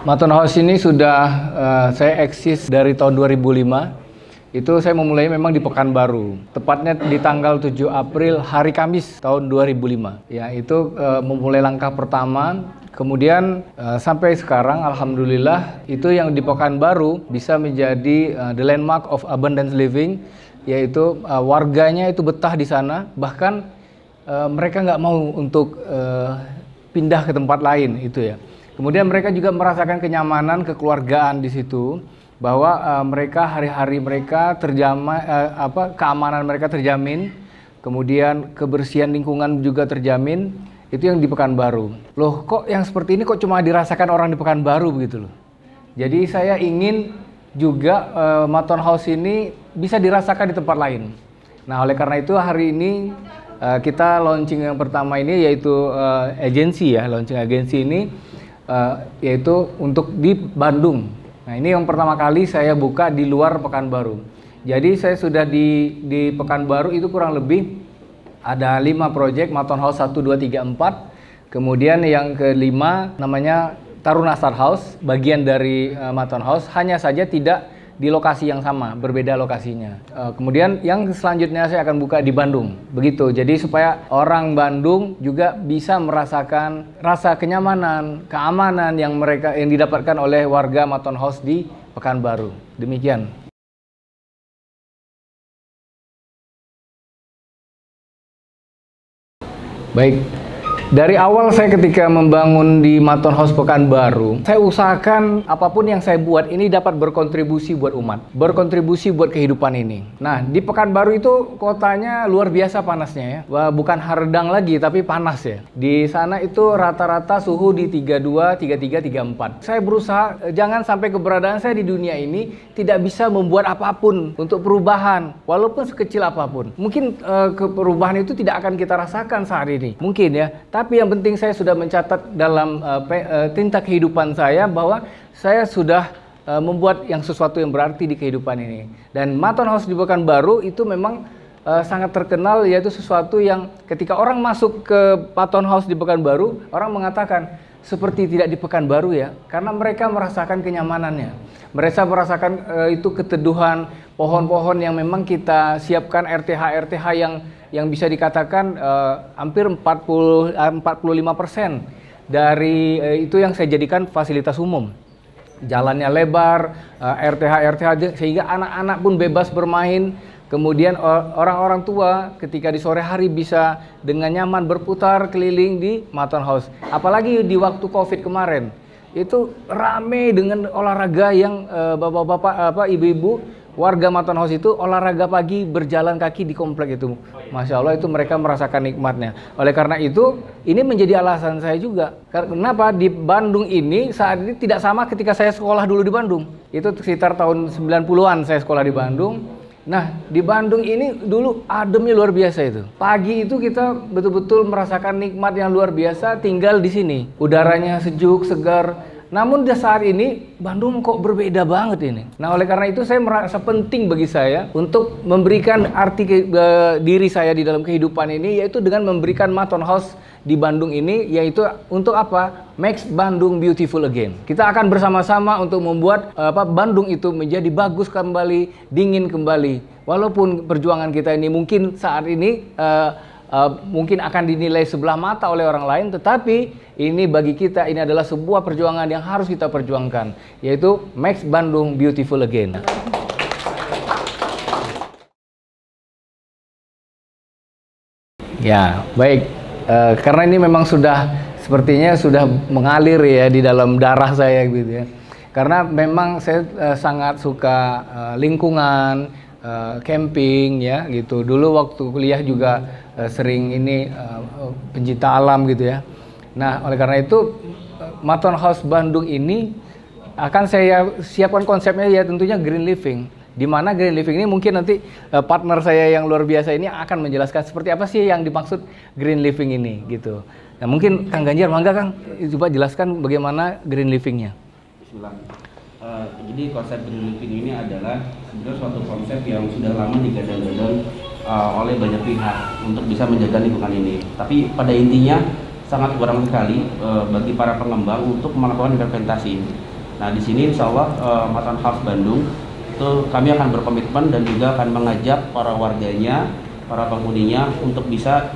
Maton House ini sudah saya eksis dari tahun 2005. Itu saya memulai memang di Pekanbaru. Tepatnya di tanggal 7 April hari Kamis tahun 2005. Ya, itu memulai langkah pertama. Kemudian sampai sekarang alhamdulillah itu yang di Pekanbaru bisa menjadi the landmark of abundance living, yaitu warganya itu betah di sana, bahkan mereka nggak mau untuk pindah ke tempat lain itu ya. Kemudian mereka juga merasakan kenyamanan, kekeluargaan di situ, bahwa mereka hari-hari mereka keamanan mereka terjamin, kemudian kebersihan lingkungan juga terjamin. Itu yang di Pekanbaru. Loh, kok yang seperti ini kok cuma dirasakan orang di Pekanbaru begitu loh. Jadi saya ingin juga Maton House ini bisa dirasakan di tempat lain. Nah, oleh karena itu hari ini kita launching yang pertama ini yaitu agensi ya, launching agensi ini yaitu untuk di Bandung. Nah, ini yang pertama kali saya buka di luar Pekanbaru. Jadi saya sudah di Pekanbaru itu kurang lebih ada 5 proyek Maton House 1, 2, 3, 4. Kemudian yang kelima namanya Taruna Star House, bagian dari Maton House, hanya saja tidak di lokasi yang sama, berbeda lokasinya. Kemudian yang selanjutnya saya akan buka di Bandung, begitu. Jadi supaya orang Bandung juga bisa merasakan rasa kenyamanan, keamanan yang didapatkan oleh warga Maton House di Pekanbaru. Demikian. Baik. Dari awal saya ketika membangun di Maton House Pekanbaru, saya usahakan apapun yang saya buat ini dapat berkontribusi buat umat, berkontribusi buat kehidupan ini. Nah, di Pekanbaru itu kotanya luar biasa panasnya ya. Wah, bukan hardang lagi tapi panas ya. Di sana itu rata-rata suhu di 32, 33, 34. Saya berusaha jangan sampai keberadaan saya di dunia ini tidak bisa membuat apapun untuk perubahan, walaupun sekecil apapun. Mungkin perubahan itu tidak akan kita rasakan saat ini. Mungkin ya. Tapi yang penting saya sudah mencatat dalam tinta kehidupan saya bahwa saya sudah membuat yang sesuatu yang berarti di kehidupan ini. Dan Maton House di Pekanbaru itu memang sangat terkenal, yaitu sesuatu yang ketika orang masuk ke Maton House di Pekanbaru, orang mengatakan seperti tidak di Pekanbaru ya, karena mereka merasakan kenyamanannya. Mereka merasakan itu keteduhan pohon-pohon yang memang kita siapkan RTH yang bisa dikatakan hampir 45% dari itu yang saya jadikan fasilitas umum. Jalannya lebar, RTH sehingga anak-anak pun bebas bermain. Kemudian orang-orang tua ketika di sore hari bisa dengan nyaman berputar keliling di Maton House. Apalagi di waktu Covid kemarin, itu rame dengan olahraga yang bapak-bapak, ibu-ibu warga Maton House itu olahraga pagi berjalan kaki di komplek itu. Masya Allah, itu mereka merasakan nikmatnya. Oleh karena itu, ini menjadi alasan saya juga. Kenapa di Bandung ini saat ini tidak sama ketika saya sekolah dulu di Bandung. Itu sekitar tahun 90-an saya sekolah di Bandung. Nah, di Bandung ini dulu ademnya luar biasa itu. Pagi itu kita betul-betul merasakan nikmat yang luar biasa tinggal di sini. Udaranya sejuk, segar. Namun di saat ini Bandung kok berbeda banget ini. Nah, oleh karena itu saya merasa penting bagi saya untuk memberikan arti diri saya di dalam kehidupan ini, yaitu dengan memberikan Maton House di Bandung ini, yaitu untuk apa? Makes Bandung beautiful again. Kita akan bersama-sama untuk membuat Bandung itu menjadi bagus kembali, dingin kembali. Walaupun perjuangan kita ini mungkin saat ini mungkin akan dinilai sebelah mata oleh orang lain, tetapi ini bagi kita ini adalah sebuah perjuangan yang harus kita perjuangkan, yaitu Makes Bandung Beautiful Again. Ya, baik. Karena ini memang sepertinya sudah mengalir ya di dalam darah saya gitu ya. Karena memang saya sangat suka lingkungan, camping ya gitu. Dulu waktu kuliah juga sering ini pencinta alam gitu ya. Nah, oleh karena itu Maton House Bandung ini akan saya siapkan konsepnya ya tentunya green living. Di mana green living ini mungkin nanti partner saya yang luar biasa ini akan menjelaskan seperti apa sih yang dimaksud green living ini gitu. Nah, mungkin Kang Ganjar, mangga Kang, coba jelaskan bagaimana green livingnya. Bismillah. Jadi konsep green living ini adalah sebenarnya suatu konsep yang sudah lama digadang-gadang oleh banyak pihak untuk bisa menjaga lingkungan ini. Tapi pada intinya sangat kurang sekali bagi para pengembang untuk melakukan implementasi. Nah, di sini insya Allah Matan House Bandung itu kami akan berkomitmen dan juga akan mengajak para warganya, para penghuninya untuk bisa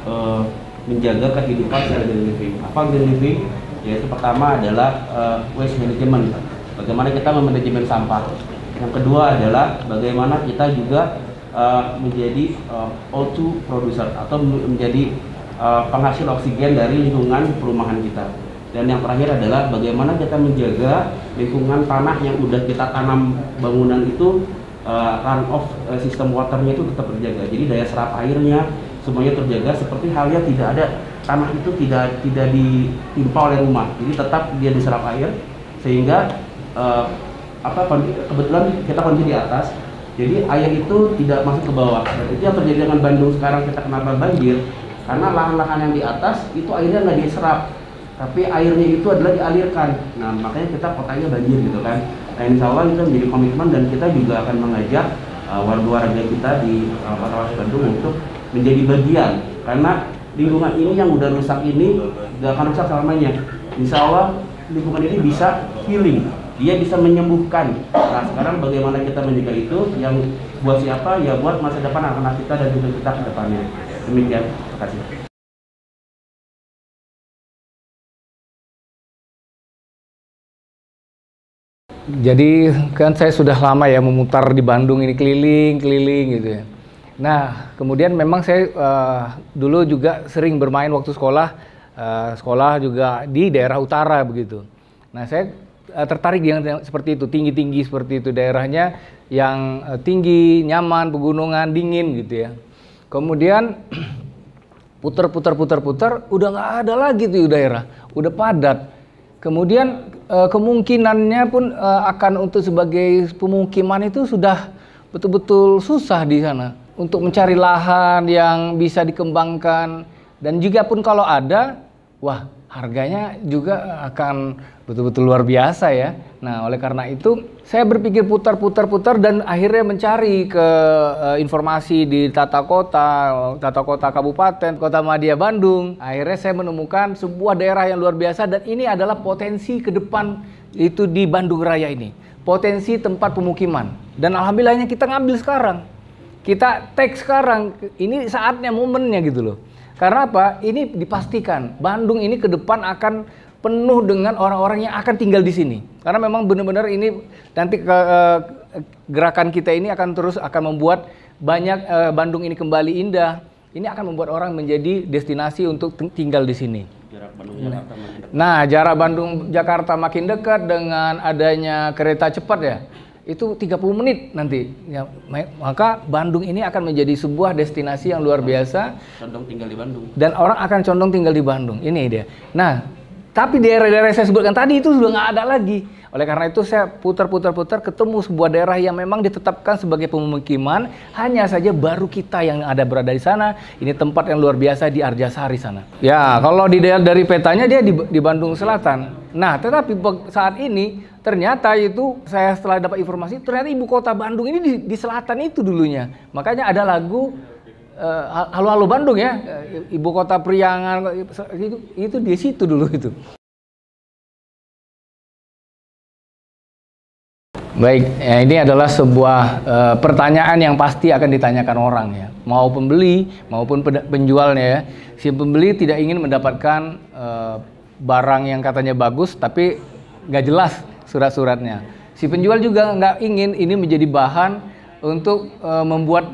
menjaga kehidupan secara green living. Apa green living? Yaitu pertama adalah waste management. Bagaimana kita memanajemen sampah. Yang kedua adalah bagaimana kita juga menjadi O2 producer atau menjadi penghasil oksigen dari lingkungan perumahan kita. Dan yang terakhir adalah bagaimana kita menjaga lingkungan tanah yang udah kita tanam bangunan itu run off sistem waternya itu tetap terjaga. Jadi daya serap airnya semuanya terjaga, seperti halnya tidak ada tanah itu tidak ditimpa oleh rumah. Jadi tetap dia diserap air sehingga kebetulan kita kondisi di atas. Jadi air itu tidak masuk ke bawah. Dan itu yang terjadi dengan Bandung sekarang, kita kenapa banjir? Karena lahan-lahan yang di atas itu airnya nggak diserap, tapi airnya itu adalah dialirkan. Nah, makanya kita kotanya banjir gitu kan. Nah, insya Allah itu menjadi komitmen dan kita juga akan mengajak warga-warga kita di Kota Bandung untuk menjadi bagian. Karena lingkungan ini yang udah rusak ini nggak akan rusak selamanya. Insya Allah lingkungan ini bisa healing, dia bisa menyembuhkan. Nah, sekarang bagaimana kita menjaga itu? Yang buat siapa? Ya buat masa depan anak-anak kita dan juga kita ke depannya. Demikian, terima kasih. Jadi kan saya sudah lama ya memutar di Bandung ini, keliling gitu ya. Nah, kemudian memang saya dulu juga sering bermain waktu sekolah, sekolah juga di daerah utara begitu. Nah, saya tertarik yang seperti itu, tinggi-tinggi seperti itu, daerahnya yang tinggi, nyaman, pegunungan, dingin gitu ya. Kemudian putar, udah nggak ada lagi tuh daerah, udah padat. Kemudian kemungkinannya pun akan untuk sebagai pemukiman itu sudah betul-betul susah di sana untuk mencari lahan yang bisa dikembangkan, dan juga pun kalau ada, wah harganya juga akan betul-betul luar biasa ya. Nah, oleh karena itu saya berpikir putar dan akhirnya mencari ke informasi di tata kota kabupaten, Kota Madya Bandung. Akhirnya saya menemukan sebuah daerah yang luar biasa, dan ini adalah potensi ke depan itu di Bandung Raya ini. Potensi tempat pemukiman. Dan alhamdulillahnya kita ngambil sekarang. Kita take sekarang. Ini saatnya, momennya gitu loh. Karena apa? Ini dipastikan Bandung ini ke depan akan penuh dengan orang-orang yang akan tinggal di sini. Karena memang benar-benar ini nanti gerakan kita ini akan terus membuat banyak Bandung ini kembali indah. Ini akan membuat orang menjadi destinasi untuk tinggal di sini. Jarak Bandung-Jakarta makin dekat. Nah, jarak Bandung-Jakarta makin dekat dengan adanya kereta cepat ya. Itu 30 menit nanti ya, maka Bandung ini akan menjadi sebuah destinasi yang luar biasa. Condong tinggal di Bandung. Dan orang akan condong tinggal di Bandung. Ini dia. Nah, tapi daerah-daerah yang saya sebutkan tadi itu sudah nggak ada lagi. Oleh karena itu saya putar ketemu sebuah daerah yang memang ditetapkan sebagai pemukiman. Hanya saja baru kita yang ada berada di sana. Ini tempat yang luar biasa di Arjasari sana. Ya, kalau dari petanya dia di Bandung Selatan. Nah, tetapi saat ini ternyata itu saya setelah dapat informasi, ternyata ibu kota Bandung ini di selatan itu dulunya. Makanya ada lagu Halo Halo Bandung ya, ibu kota Priangan, itu di situ dulu itu. Baik, ya ini adalah sebuah pertanyaan yang pasti akan ditanyakan orang ya, mau pembeli maupun penjualnya ya. Si pembeli tidak ingin mendapatkan barang yang katanya bagus tapi nggak jelas surat-suratnya. Si penjual juga nggak ingin ini menjadi bahan untuk membuat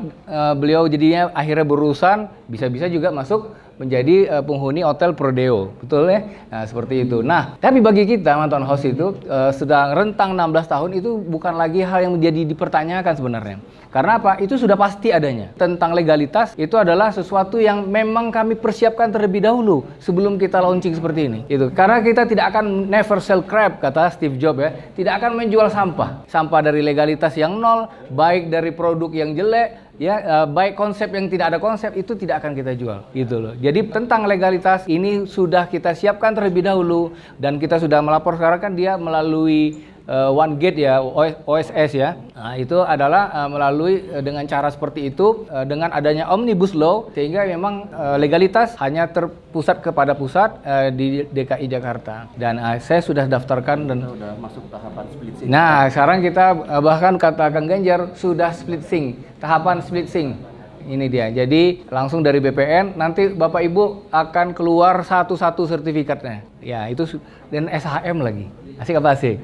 beliau jadinya akhirnya berurusan, bisa-bisa juga masuk menjadi penghuni hotel Prodeo, betul ya? Nah, seperti itu. Nah, tapi bagi kita mantan host itu sedang rentang 16 tahun itu bukan lagi hal yang menjadi dipertanyakan sebenarnya. Karena apa? Itu sudah pasti adanya. Tentang legalitas itu adalah sesuatu yang memang kami persiapkan terlebih dahulu sebelum kita launching seperti ini. Itu. Karena kita tidak akan never sell crap, kata Steve Jobs ya. Tidak akan menjual sampah. Sampah dari legalitas yang nol, baik dari produk yang jelek, ya, baik konsep yang tidak ada konsep, itu tidak akan kita jual gitu loh. Jadi tentang legalitas ini sudah kita siapkan terlebih dahulu, dan kita sudah melapor sekarang kan dia melalui One Gate ya, OSS ya. Nah, itu adalah melalui dengan cara seperti itu, dengan adanya Omnibus Law, sehingga memang legalitas hanya terpusat kepada pusat di DKI Jakarta. Dan saya sudah daftarkan dan Sudah masuk tahapan split sync. nah, sekarang kita bahkan kata Kang Ganjar sudah split sync, tahapan split sync. Ini dia. Jadi langsung dari BPN nanti Bapak Ibu akan keluar satu-satu sertifikatnya. Ya, itu dan SHM lagi. Asik apa asik?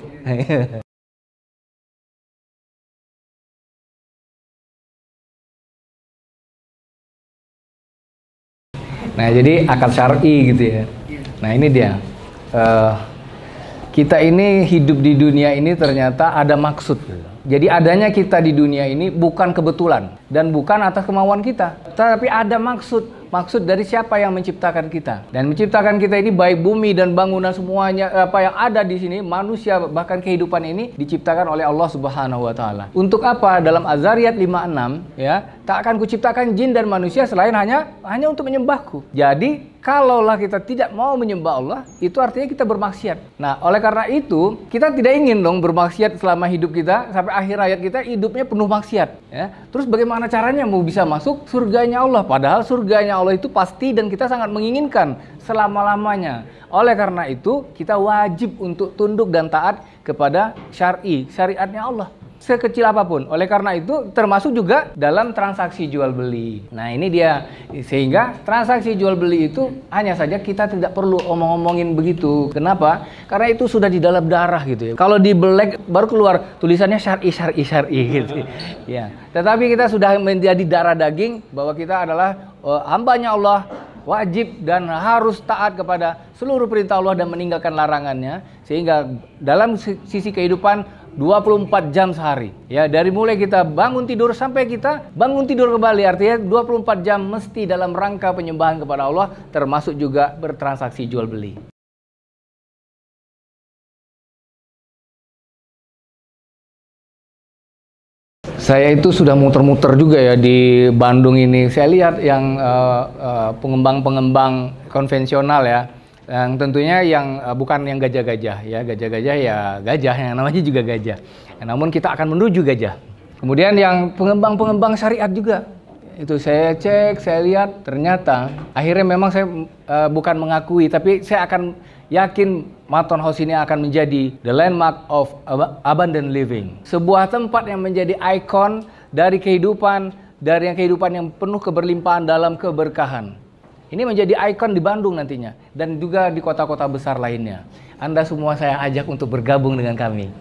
Nah, jadi akad syar'i gitu ya. Nah, ini dia. Kita ini hidup di dunia ini ternyata ada maksud. Jadi adanya kita di dunia ini bukan kebetulan dan bukan atas kemauan kita, tapi ada maksud. Maksud dari siapa yang menciptakan kita. Dan menciptakan kita ini baik bumi dan bangunan semuanya apa yang ada di sini, manusia bahkan kehidupan ini diciptakan oleh Allah Subhanahu wa taala. Untuk apa? Dalam Az-Zariyat 56 ya, tak akan kuciptakan jin dan manusia selain hanya untuk menyembahku. Jadi kalaulah kita tidak mau menyembah Allah, itu artinya kita bermaksiat. Nah, oleh karena itu, kita tidak ingin dong bermaksiat selama hidup kita, sampai akhir hayat kita hidupnya penuh maksiat. Ya. Terus bagaimana caranya mau bisa masuk surganya Allah? Padahal surganya Allah itu pasti dan kita sangat menginginkan selama-lamanya. Oleh karena itu, kita wajib untuk tunduk dan taat kepada syariatnya Allah. Sekecil apapun. Oleh karena itu termasuk juga dalam transaksi jual beli. Nah, ini dia. Sehingga transaksi jual beli itu hanya saja kita tidak perlu omong-omongin begitu. Kenapa? Karena itu sudah di dalam darah gitu ya. Kalau di black baru keluar tulisannya syar'i gitu. Ya. Tetapi kita sudah menjadi darah daging bahwa kita adalah hambanya Allah, wajib dan harus taat kepada seluruh perintah Allah dan meninggalkan larangannya. Sehingga dalam sisi kehidupan 24 jam sehari. Ya, dari mulai kita bangun tidur sampai kita bangun tidur kembali, artinya 24 jam mesti dalam rangka penyembahan kepada Allah, termasuk juga bertransaksi jual beli. Saya itu sudah muter-muter juga ya di Bandung ini. Saya lihat yang pengembang-pengembang konvensional ya. Yang tentunya yang bukan yang gajah-gajah ya, gajah-gajah ya gajah, yang namanya juga gajah. Namun kita akan menuju gajah. Kemudian yang pengembang-pengembang syariat juga. Itu saya cek, saya lihat, ternyata akhirnya memang saya bukan mengakui, tapi saya akan yakin Maton House ini akan menjadi the landmark of abundant living. Sebuah tempat yang menjadi ikon dari kehidupan yang penuh keberlimpahan dalam keberkahan. Ini menjadi ikon di Bandung nantinya dan juga di kota-kota besar lainnya. Anda semua saya ajak untuk bergabung dengan kami.